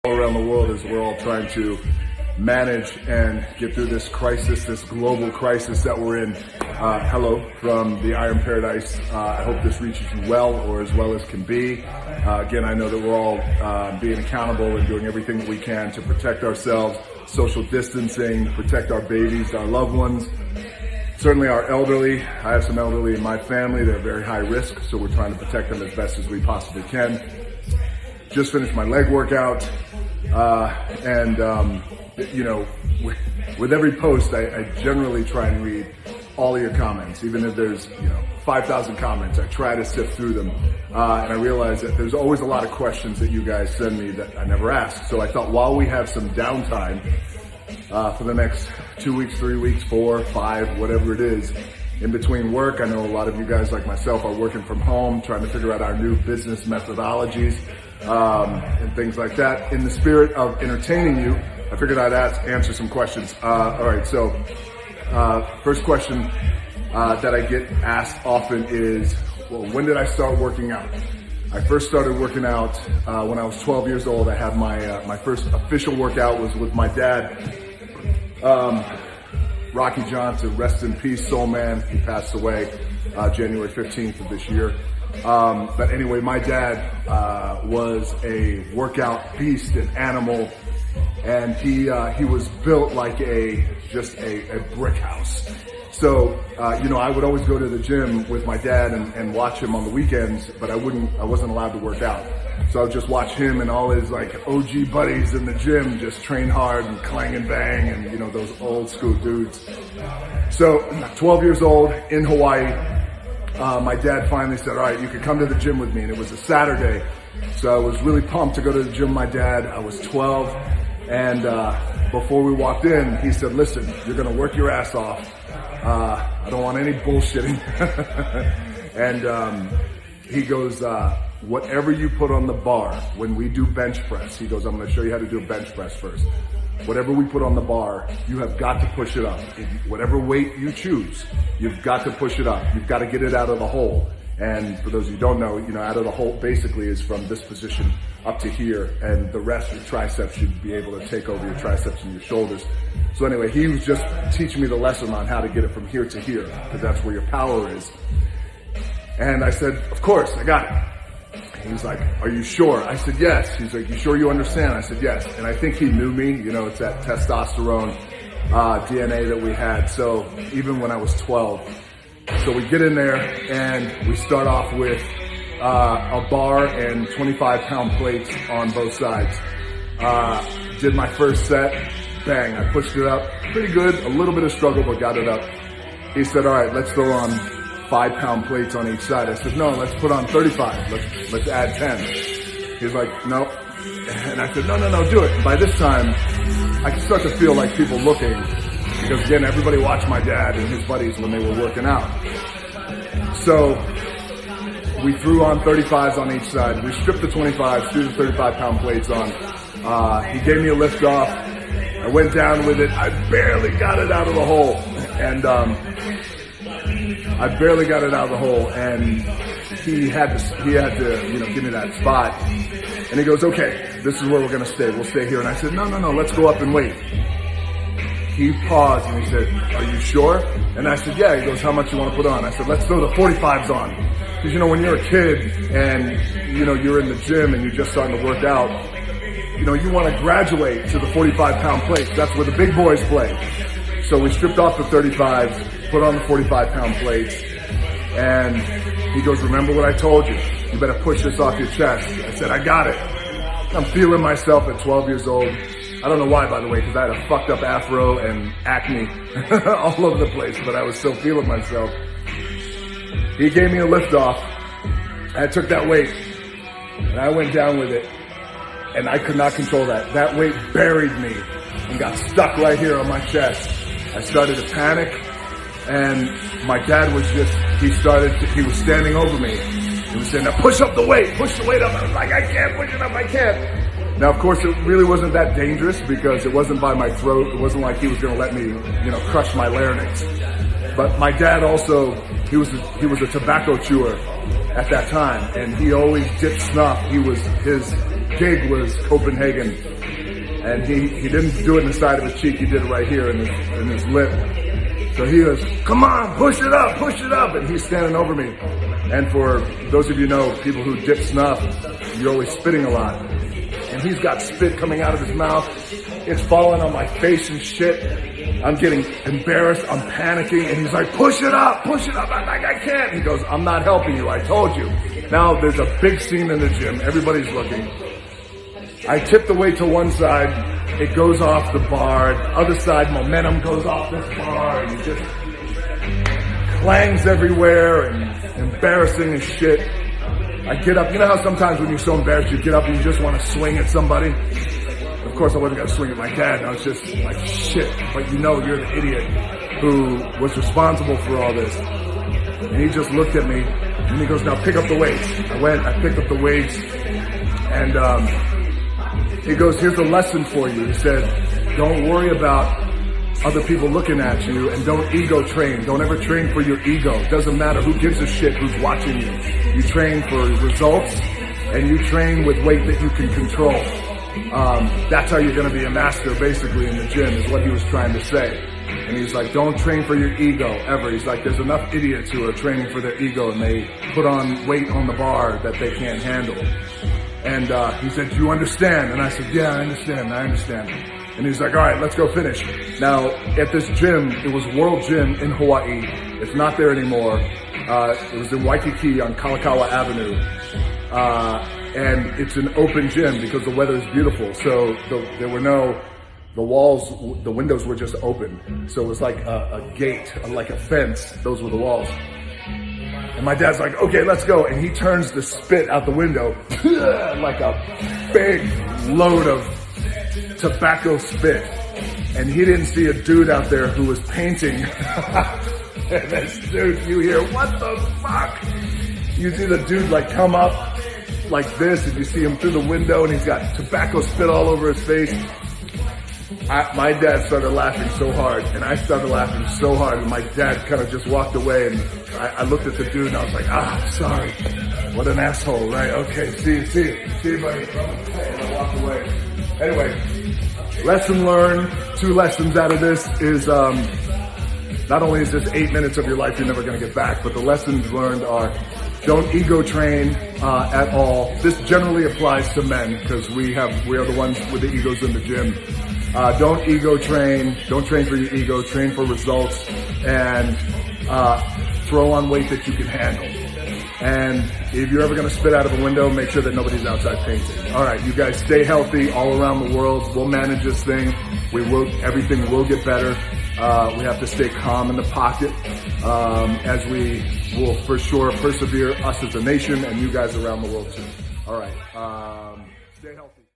all around the world as we're all trying to manage and get through this crisis, this global crisis that we're in. Hello from the Iron Paradise. I hope this reaches you well, or as well as can be. Again, I know that we're all being accountable and doing everything that we can to protect ourselves, social distancing, protect our babies, our loved ones, certainly our elderly. I have some elderly in my family. They're very high risk, so we're trying to protect them as best as we possibly can. Just finished my leg workout, with every post, I generally try and read all of your comments, even if there's 5,000 comments. I try to sift through them, and I realize that there's always a lot of questions that you guys send me that I never ask. So I thought, while we have some downtime for the next 2 weeks, 3 weeks, 4, 5, whatever it is, in between work, I know a lot of you guys like myself are working from home, trying to figure out our new business methodologies and things like that. In the spirit of entertaining you, I figured I'd answer some questions. All right, so first question that I get asked often is, well, when did I start working out? I first started working out when I was 12 years old. I had my first official workout was with my dad, Rocky Johnson, rest in peace, soul man. He passed away January 15th of this year. But anyway, my dad was a workout beast, an animal, and he was built like just a brick house. So, I would always go to the gym with my dad and watch him on the weekends, but I wasn't allowed to work out. So I would just watch him and all his OG buddies in the gym just train hard and clang and bang and, those old school dudes. So 12 years old in Hawaii, my dad finally said, all right, you can come to the gym with me. And it was a Saturday. So I was really pumped to go to the gym with my dad. I was 12. And before we walked in, he said, listen, you're going to work your ass off. I don't want any bullshitting. And he goes, whatever you put on the bar when we do bench press, he goes, I'm going to show you how to do a bench press first. Whatever we put on the bar, you have got to push it up. Whatever weight you choose, you've got to push it up. You've got to get it out of the hole. And for those of you who don't know, out of the hole basically is from this position up to here, and the rest, your triceps should be able to take over your triceps and your shoulders. So anyway, he was just teaching me the lesson on how to get it from here to here, because that's where your power is. And I said, of course, I got it. He's like, are you sure? I said, yes. He's like, you sure you understand? I said, yes. And I think he knew me. It's that testosterone DNA that we had. So even when I was 12, so we get in there and we start off with a bar and 25-pound plates on both sides. Did my first set, bang, I pushed it up pretty good, a little bit of struggle, but got it up. He said, all right, let's throw on 5-pound plates on each side. I said, no, let's put on 35. Let's add 10. He's like, no. And I said, no, do it. And by this time, I could start to feel like people looking, because again, everybody watched my dad and his buddies when they were working out. So we threw on 35s on each side. We stripped the 25s, threw the 35-pound plates on. He gave me a lift off. I went down with it. I barely got it out of the hole. And and he had to, give me that spot. And he goes, okay, this is where we're going to stay. We'll stay here. And I said, no, let's go up and wait. He paused and he said, are you sure? And I said, yeah. He goes, how much you want to put on? I said, let's throw the 45s on. Because, when you're a kid and, you're in the gym and you're just starting to work out, you want to graduate to the 45-pound plates. That's where the big boys play. So we stripped off the 35s, put on the 45-pound plates, and he goes, remember what I told you? You better push this off your chest. I said, I got it. I'm feeling myself at 12 years old. I don't know why, by the way, because I had a fucked up afro and acne all over the place, but I was still feeling myself. He gave me a lift off. I took that weight, and I went down with it, and I could not control that. That weight buried me and got stuck right here on my chest. I started to panic, and my dad was he was standing over me. He was saying, now push up the weight, push the weight up. I was like, I can't push it up, I can't. Now, of course, it really wasn't that dangerous because it wasn't by my throat. It wasn't like he was going to let me, crush my larynx. But my dad also, he was a tobacco chewer at that time, and he always dipped snuff. His gig was Copenhagen, and he didn't do it in the side of his cheek, he did it right here in his lip. So he goes, come on, push it up, and he's standing over me. And for those of you know, people who dip snuff, you're always spitting a lot. And he's got spit coming out of his mouth. It's falling on my face and shit. I'm getting embarrassed, I'm panicking, and he's like, push it up. I'm like, I can't. He goes, I'm not helping you, I told you. Now there's a big scene in the gym, everybody's looking. I tip the weight to one side, it goes off the bar. The other side, momentum goes off this bar, and it just clangs everywhere, and embarrassing as shit. I get up, you know how sometimes when you're so embarrassed, you get up and you just want to swing at somebody? Of course I wasn't going to swing at my dad, I was just like, shit. But you know you're the idiot who was responsible for all this. And he just looked at me, and he goes, now pick up the weights. I picked up the weights, and he goes, here's a lesson for you. He said, don't worry about other people looking at you, and don't ego train. Don't ever train for your ego. It doesn't matter who gives a shit who's watching you. You train for results, and you train with weight that you can control. That's how you're going to be a master, basically, in the gym, is what he was trying to say. And he's like, don't train for your ego, ever. He's like, there's enough idiots who are training for their ego, and they put on weight on the bar that they can't handle. And he said, do you understand? And I said, yeah, I understand. And he's like, all right, let's go finish. Now, at this gym, it was World Gym in Hawaii. It's not there anymore. It was in Waikiki on Kalakaua Avenue. And it's an open gym because the weather is beautiful. So there were the walls, the windows were just open. So it was like a gate, like a fence. Those were the walls. And my dad's like, okay, let's go. And he turns the spit out the window like a big load of tobacco spit. And he didn't see a dude out there who was painting. And this dude, you hear, what the fuck? You see the dude like come up like this, and you see him through the window, and he's got tobacco spit all over his face. My dad started laughing so hard, and I started laughing so hard, and my dad kind of just walked away, and I looked at the dude, and I was like, sorry. What an asshole, right? Okay, see you, buddy. And I walked away. Anyway, lesson learned, 2 lessons out of this is, not only is this 8 minutes of your life you're never going to get back, but the lessons learned are, don't ego train at all. This generally applies to men, because we are the ones with the egos in the gym. Don't ego train. Don't train for your ego. Train for results, and throw on weight that you can handle. And if you're ever going to spit out of a window, make sure that nobody's outside painting. All right, you guys stay healthy all around the world. We'll manage this thing. Everything will get better. We have to stay calm in the pocket, as we will for sure persevere, us as a nation and you guys around the world too. All right, stay healthy.